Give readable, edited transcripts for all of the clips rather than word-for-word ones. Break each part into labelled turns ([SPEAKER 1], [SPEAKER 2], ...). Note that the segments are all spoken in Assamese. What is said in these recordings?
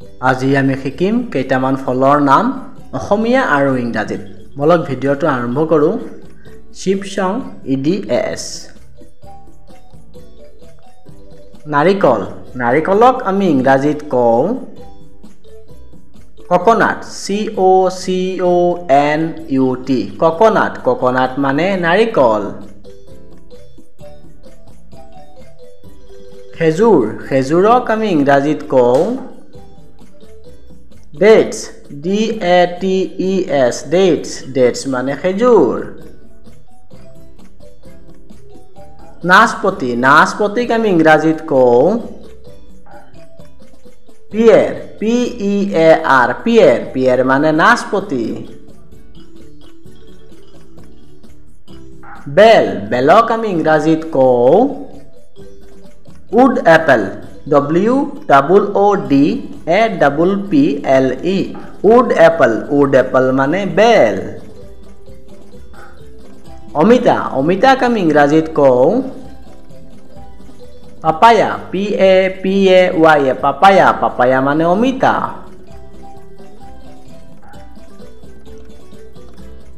[SPEAKER 1] আজি আমি শিকিম কেইটামান ফলৰ নাম অসমীয়া আৰু ইংৰাজীত। বলক ভিডিঅ'টো আৰম্ভ কৰোঁ। শিৱসং EDS। নাৰিকল, নাৰিকলক আমি ইংৰাজীত কওঁ কোকোনাট, COCONUT। কোকোনাট, কোকোনাট মানে নাৰিকল। খেজুৰ, খেজুৰক আমি ইংৰাজীত কওঁ ডেটছ, DATES, ডেটছ, ডেটছ মানে খেজুৰ। নাচপতি, নাচপতিক আমি ইংৰাজীত কওঁ পিয়েৰ, PEAR, পিয়েৰ, পিয়েৰ মানে নাচপতি। বেল, বেলক আমি ইংৰাজীত কওঁ wood apple, WOODAPPLE, wood apple, wood apple মানে বেল। অমিতা, অমিতাক আমি ইংৰাজীত কওঁ পাপায়া, PAPAY, পাপায়া, পাপায়া মানে অমিতা।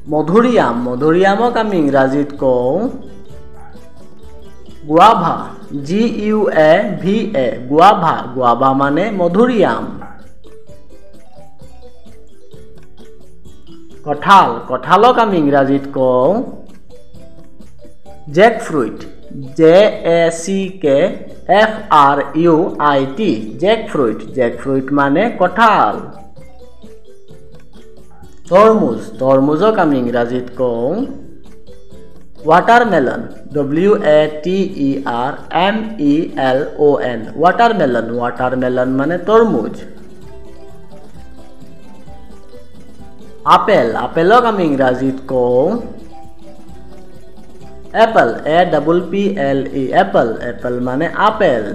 [SPEAKER 1] মধুৰিআম, মধুৰিআমক আমি ইংৰাজীত কওঁ গুৱাভা, GUAVA, গুৱাভা, গুৱাভা মানে মধুৰিআম। কঁঠাল, কঁঠালক আমি ইংৰাজীত কওঁ জেকফ্ৰুইট, JACKFRUIT, জেকফ্ৰুইট, জেকফ্ৰুইট মানে কঁঠাল। তৰমুজ, তৰমুজক আমি ইংৰাজীত কওঁ ৱাটাৰমেলন, WATERMELON, ৱাটাৰমেলন, ৱাটাৰমেলন মানে তৰমুজ। আপেল, আপেলক আমি ইংৰাজীত কওঁ এপল, APPLE, এপল, এপল মানে আপেল।